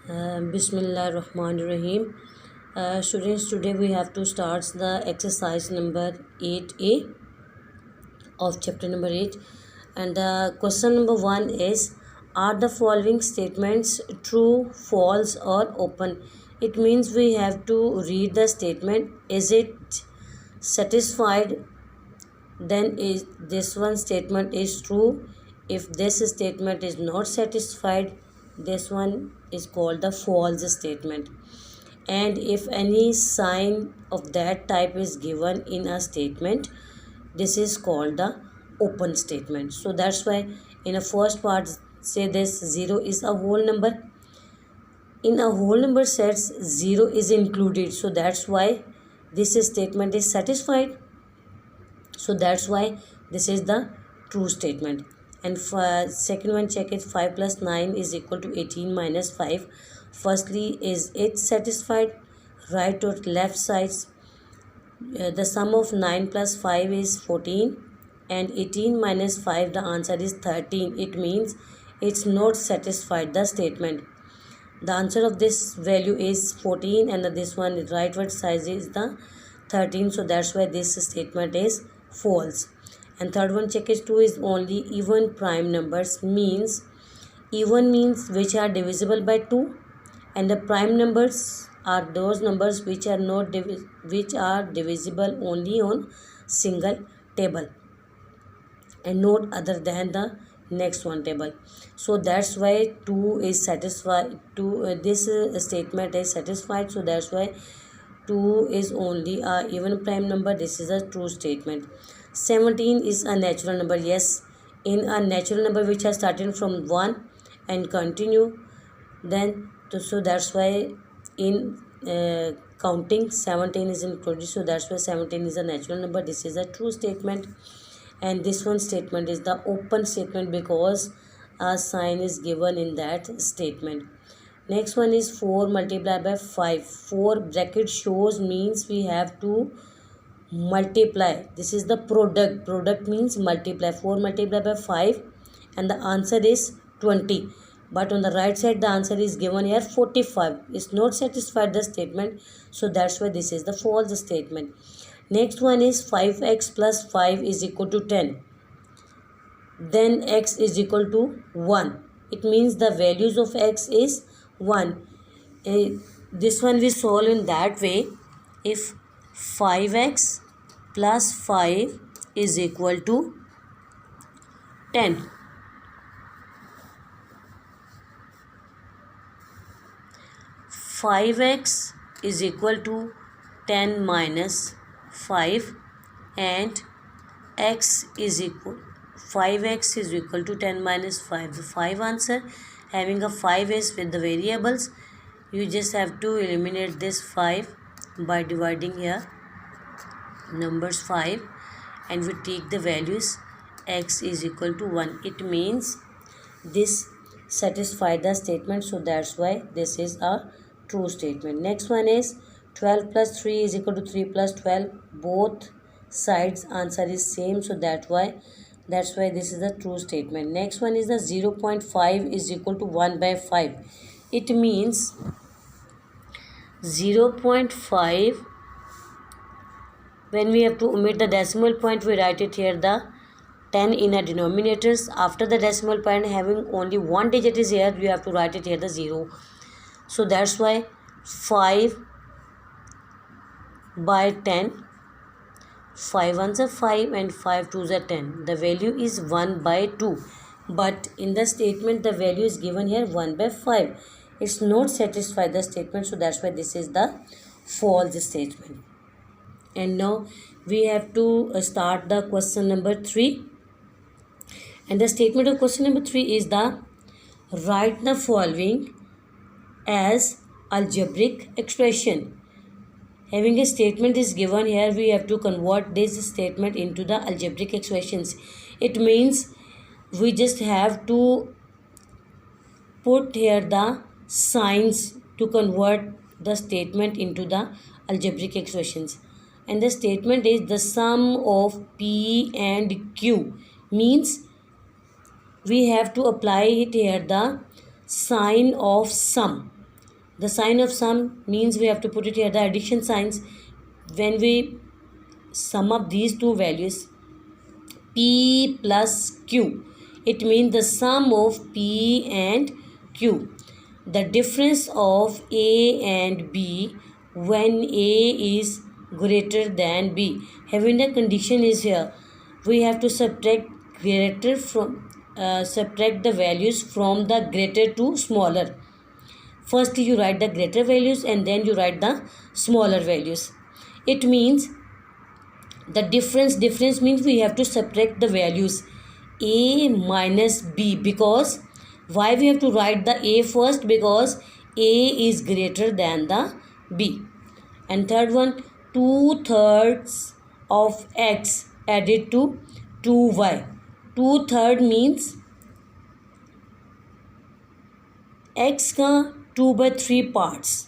Bismillah Rahman Rahim. Students, today we have to start the exercise number 8A of chapter number 8. And the question number 1 is, are the following statements true, false, or open? It means we have to read the statement. Is it satisfied? Then is this one statement is true. If this statement is not satisfied, this one is called the false statement. And if any sign of that type is given in a statement, this is called the open statement. So that's why in a first part say this 0 is a whole number. In a whole number sets 0 is included, so that's why this statement is satisfied. So that's why this is the true statement. And for second one, check it. 5 plus 9 is equal to 18 minus 5. Firstly, is it satisfied? Right or left sides. The sum of 9 plus 5 is 14 and 18 minus 5, the answer is 13. It means it's not satisfied the statement. The answer of this value is 14 and this one rightward side is the 13. So that's why this statement is false. And third one, check is 2 is only even prime numbers. Means even means which are divisible by 2, and the prime numbers are those numbers which are not which are divisible only on single table and not other than the next one table. So that's why 2 is satisfied. This statement is satisfied. So that's why 2 is only a even prime number. This is a true statement. 17 is a natural number. Yes, in a natural number which has started from 1 and continue, then so that's why in counting 17 is included. So that's why 17 is a natural number. This is a true statement. And this one statement is the open statement because a sign is given in that statement. Next one is 4 multiplied by 5. 4 bracket shows means we have to multiply. This is the product. Product means multiply. 4 multiplied by 5 and the answer is 20. But on the right side the answer is given here 45. It's not satisfied the statement. So that's why this is the false statement. Next one is 5x plus 5 is equal to 10. Then x is equal to 1. It means the values of x is 1. This one we solve in that way. If 5x plus 5 is equal to 10. 5x is equal to 10 minus 5 and x is equal 5x is equal to 10 minus 5. The 5 answer having a 5s with the variables, you just have to eliminate this 5 by dividing here numbers 5 and we take the values. X is equal to 1. It means this satisfied the statement. So that's why this is a true statement. Next one is 12 plus 3 is equal to 3 plus 12. Both sides answer is same. So that's why this is a true statement. Next one is the 0.5 is equal to 1 by 5. It means 0.5, when we have to omit the decimal point, we write it here the 10 in a denominators. After the decimal point having only one digit is here, you have to write it here the 0. So that's why 5 by 10, 5 1s are 5 and 5 2s are 10. The value is 1 by 2. But in the statement the value is given here 1 by 5. It's not satisfied the statement. So that's why this is the false statement. And now we have to start the question number 3. And the statement of question number 3 is the write the following as algebraic expression. Having a statement is given here, we have to convert this statement into the algebraic expressions. It means we just have to put here the signs to convert the statement into the algebraic expressions. And the statement is the sum of P and Q. Means we have to apply it here the sign of sum. The sign of sum means we have to put it here, the addition signs. When we sum up these two values, P plus Q, it means the sum of P and Q. The difference of A and B when A is greater than B. Having the condition is here, we have to subtract the values from the greater to smaller. First you write the greater values and then you write the smaller values. It means the difference means we have to subtract the values A minus B. Because why we have to write the A first? Because A is greater than the B. And third one, 2/3 of X added to 2Y. 2/3 means X का 2/3 parts,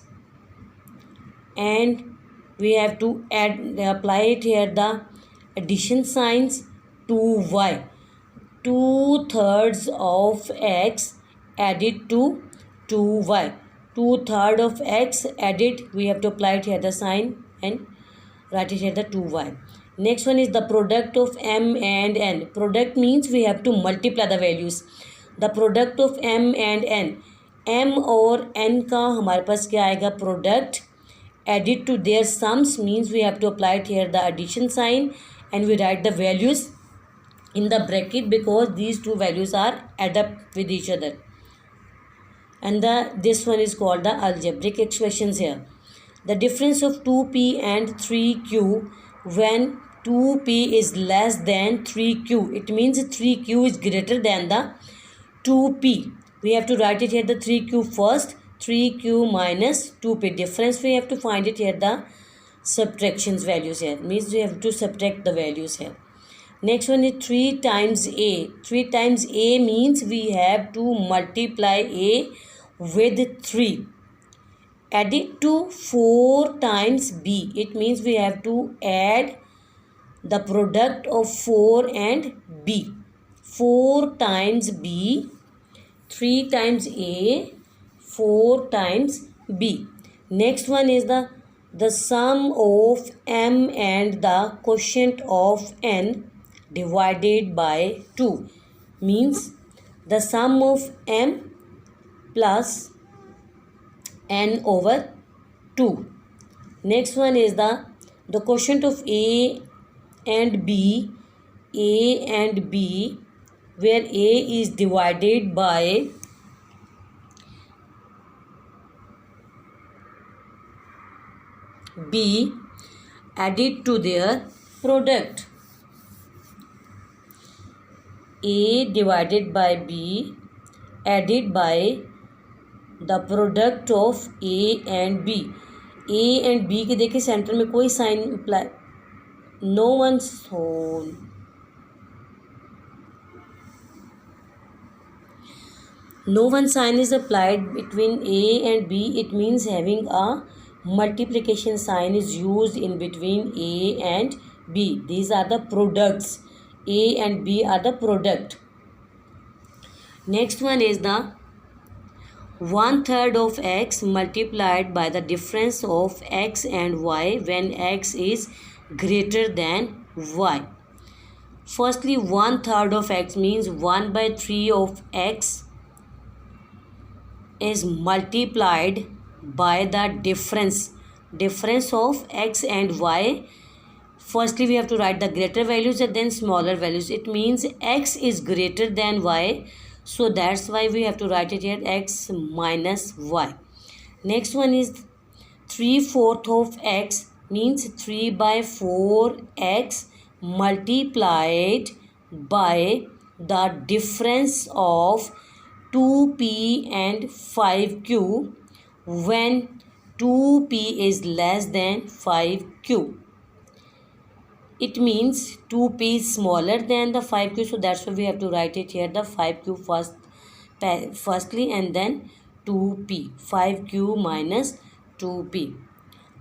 and we have to apply it here the addition signs. 2y, 2/3 of X added to 2y. 2/3 of X added, we have to apply it here the sign and write it here the 2y. Next one is the product of M and N. Product means we have to multiply the values. The product of M and N, M और N का हमारे पास क्या आएगा? Product. Added to their sums means we have to apply it here the addition sign and we write the values in the bracket because these two values are add up with each other. And this one is called the algebraic expressions here. The difference of 2p and 3q when 2p is less than 3q. It means 3q is greater than the 2p. We have to write it here the 3q first. 3q minus 2p. Difference we have to find it here the subtractions values here. Means we have to subtract the values here. Next one is 3 times a. 3 times a means we have to multiply a with 3. Add it to 4 times b. It means we have to add the product of 4 and b. 4 times b, 3 times a, 4 times b. Next one is the sum of m and the quotient of n divided by 2. Means the sum of m plus n over 2. Next one is the quotient of a and b. A and b, where a is divided by b added to their product. A divided by b added by the product of a and b. a and b के देखिए centre में कोई sign apply, no one whole. No one sign is applied between A and B. It means having a multiplication sign is used in between A and B. These are the products. A and B are the product. Next one is the 1/3 of X multiplied by the difference of X and Y when X is greater than Y. Firstly, 1/3 of X means 1/3 of X is multiplied by the difference of X and Y. Firstly we have to write the greater values and then smaller values. It means X is greater than Y, so that's why we have to write it here X minus Y. Next one is 3/4 of X means 3/4 X multiplied by the difference of 2p and 5q when 2p is less than 5q. It means 2p is smaller than the 5q, so that's why we have to write it here the 5q firstly and then 2p. 5q minus 2p.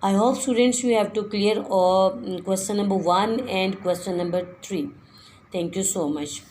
I hope students you have to clear question number 1 and question number 3. Thank you so much.